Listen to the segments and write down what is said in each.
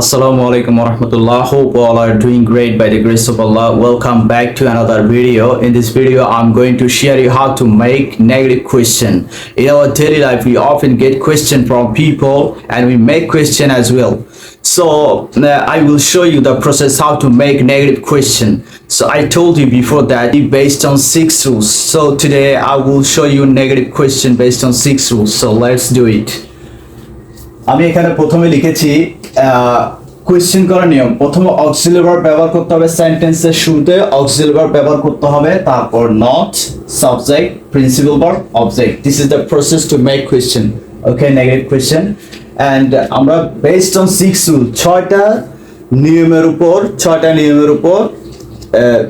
Assalamu alaikum warahmatullah. Hope all are doing great by the grace of Allah. Welcome back to another video. In this video, I'm going to share you how to make negative question. In our daily life, we often get question from people and we make question as well. So I will show you the process how to make negative question. So I told you before that it based on 6 rules. So today I will show you negative question based on 6 rules. So let's do it. আমি এখানে প্রথমে লিখেছি question করার নিয়ম। প্রথমে auxiliary verb ব্যবহার করতে হবে, সেন্টেন্সের শুরুতে অক্সিলারি ভার্ব ব্যবহার করতে হবে, তারপর not, subject, principal verb, object. This is the process to make question. Okay, negative question. And আমরা বেসড অন 6 রুল, 6টা নিয়মের উপর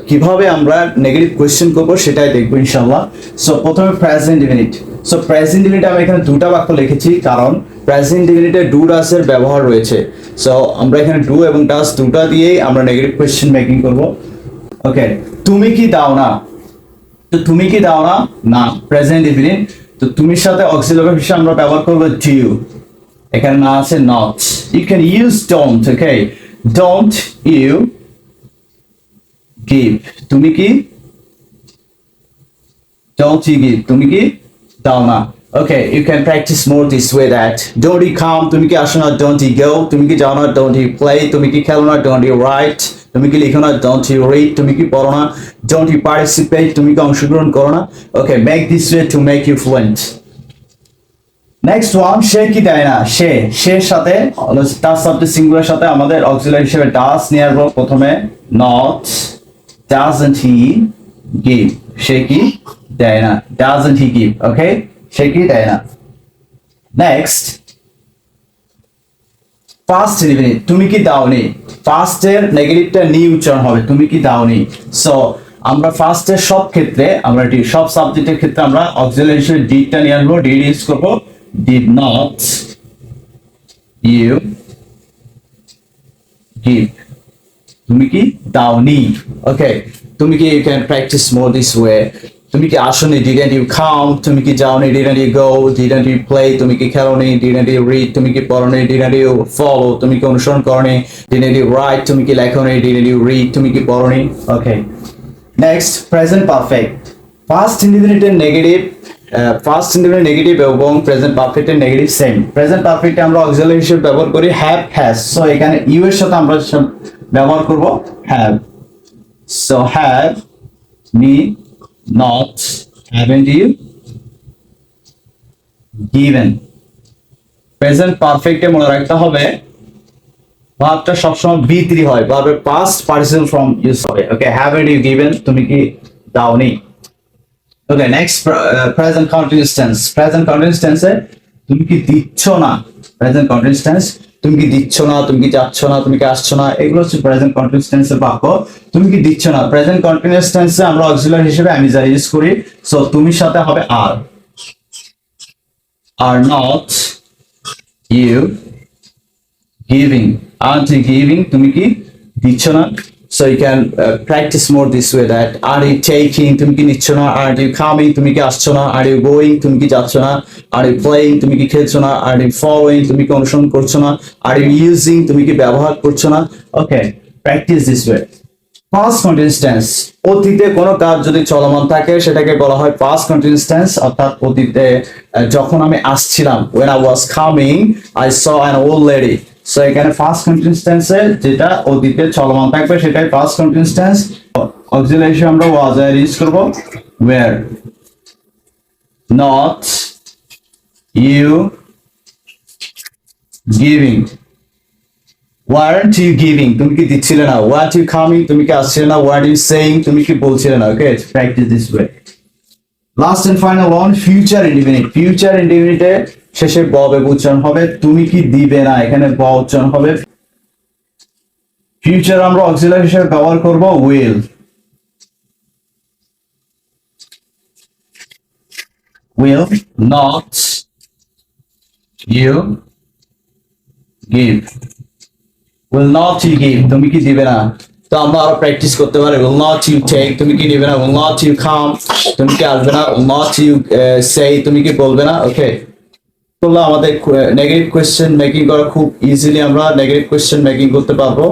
কিভাবে আমরা নেগেটিভ কোয়েশ্চেন করবো সেটাই দেখবো ইনশাআল্লাহ। সো প্রথমে present indefinite. So present indefinite আমি এখানে দুটা বাক্য লিখেছি কারণ প্রেজেন্ট ইনডিফিনিটে ডু ডাসের ব্যবহার রয়েছে। সো আমরা এখানে ডু এবং ডাস দুটা দিয়েই আমরা নেগেটিভ কোয়েশ্চেন মেকিং করব। ওকে, তুমি কি দাও না? তো তুমি কি দাও না, না প্রেজেন্ট ইনডিফিনিট। তো তুমির সাথে অক্সিলারি হিসেবে আমরা ব্যবহার করব ডু। এখানে না আছে not. You can use don't. Okay, don't you give, তুমি কি don't you give, তুমি কি দাও না। Okay, you can practice more this way that don't you come, তুমি কি আসো না, don't you go, তুমি কি যাও না, don't you play, তুমি কি খেলো না, don't you write, তুমি কি লিখো না, don't you read, তুমি কি পড়ো না, don't you participate, তুমি কি অংশগ্রহণ করো না। Okay, make this way to make you fluent. Next one, সে কি দেয় না। সে সাথে ডাস সাবজেক্ট সিঙ্গুলার সাথে আমাদের অক্সিলারি হিসেবে ডাস নিয়ে আসবো। প্রথমে নট, doesn't he give, সে কি দেয় না, doesn't he give। ওকে, সে কি দেয় না। নেক্সট পাস্ট ইনডিফিনিট, তুমি কি দাওনি। পাস্টের নেগেটিভটা নি উচ্চারণ হবে, তুমি কি দাওনি। সো আমরা ফার্স্টের সব ক্ষেত্রে আমরা সব সাবজেক্টের ক্ষেত্রে আমরা অক্সিলারি হিসেবে ডিডটা নিয়ে আসবো, ডিড ইউজ করবো। ডিড নট ইউ গিভ, তুমি কি দাওনি। ওকে, তুমি কি, you can practice more this way. তুমি কি আসোনি, ডিডন্ট ইউ কাম, তুমি কি যাওনি, didn't you go, didn't you play, তুমি কি খেলোনি, ডিডন্ট ইউ রিড, তুমি কি পড়োনি, ডিডন্ট ইউ ফলো, তুমি কি অনুসরণ করনি, ডিডন্ট ইউ রাইট, তুমি কি লেখোনি, ডিডন্ট ইউ রিড, তুমি কি পড়োনি। Okay, next present perfect. First ইনডিফিনিটের নেগেটিভ, ফার্স্ট ইনডিফিনিট নেগেটিভ এবং প্রেজেন্ট পারফেক্টের নেগেটিভ সেম। প্রেজেন্ট পারফেক্টে আমরা অক্সিলারি হিসেবে ব্যবহার করি হ্যাভ, হ্যাজ। সো এখানে ইউ এর সাথে আমরা ব্যবহার করব have. So have me not, haven't you given. Present পারফেক্টে মনে রাখতে হবে ভার্বটা সবসময় বি3 হয়, ভার্বের পাস্ট পার্টিসিপল ফর্ম ইউজ হবে। ওকে, হ্যাভেন্ট ইউ গিভেন, তুমি কি দাওনি। Okay, next present continuous tense. Present continuous টেন্সে তুমি কি দিচ্ছ না। প্রেজেন্ট কন্টিনিউয়াস টেন্স, তুমি কি দিচ্ছ না, তুমি কি যাচ্ছ না, তুমি কি আসছো না, এগুলো হচ্ছে প্রেজেন্ট কন্টিনিউয়াস টেন্সের বাক্য। তুমি কি দিচ্ছ না, প্রেজেন্ট কন্টিনিউয়াস টেন্সে আমরা অক্সিলারি হিসেবে অ্যামিজার ইউজ করি। সো তুমির সাথে হবে are not you giving, aren't you giving, তুমি কি দিচ্ছ না। So you can practice more this way that are you taking, তুমি কি নিচ্ছ না, are you coming, তুমি কি আসছো না, are you going, তুমি কি যাচ্ছ না, are you playing, তুমি কি খেলছো না, are you following, তুমি কি অনুসরণ করছো না, are you using, তুমি কি ব্যবহার করছো না। Okay, practice this way. Past continuous tense, অতীতে কোনো কাজ যদি চলমান থাকে সেটাকে বলা হয় past continuous tense, অর্থাৎ অতীতে যখন আমি আসছিলাম, when I was coming I saw an old lady। So এখানে ফার্স্ট কন্টিনিউয়াস টেন্সে যেটা অতীতে চলমান থাকবে সেটাই ফার্স্ট কন্টিনিউয়াস টেন্স। অক্সিলারি হিসেবে আমরা ওয়াজ আর ইউজ করব। Were not you giving, weren't you giving, তুমি কি দিচ্ছিলে না, ওয়াট ইউ কামিং, তুমি কি আসছিলে না, ওয়াট ইউ সেইং, তুমি কি বলছিলে না। Okay, practice this way. Last and final one, future indefinite. Future ইনডিফিনিটে শেষে ব উচ্চারণ হবে, তুমি কি দিবে না, এখানে ব উচ্চারণ হবে। ফিউচার আমরা অক্সিলারি হিসেবে ব্যবহার করব will. Will not you give, will not you give, তুমি কি দিবে না। তো আমরা আরো প্র্যাকটিস করতে পারি। will not you take, তুমি কি নেবে না, will not you come, তুমি কি আসবে না, will not you say, তুমি কি বলবে না। ওকে, করলে আমাদের নেগেটিভ কোয়েশ্চেন মেকিং করা খুব ইজিলি আমরা নেগেটিভ কোয়েশ্চেন মেকিং করতে পারবো।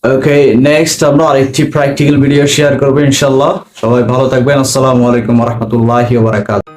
ওকে, নেক্সট আমরা আরেকটি প্র্যাকটিক্যাল ভিডিও শেয়ার করবো ইনশাআল্লাহ। সবাই ভালো থাকবেন। আসসালামু আলাইকুম ওয়া রাহমাতুল্লাহি ওয়া বারাকাতুহু।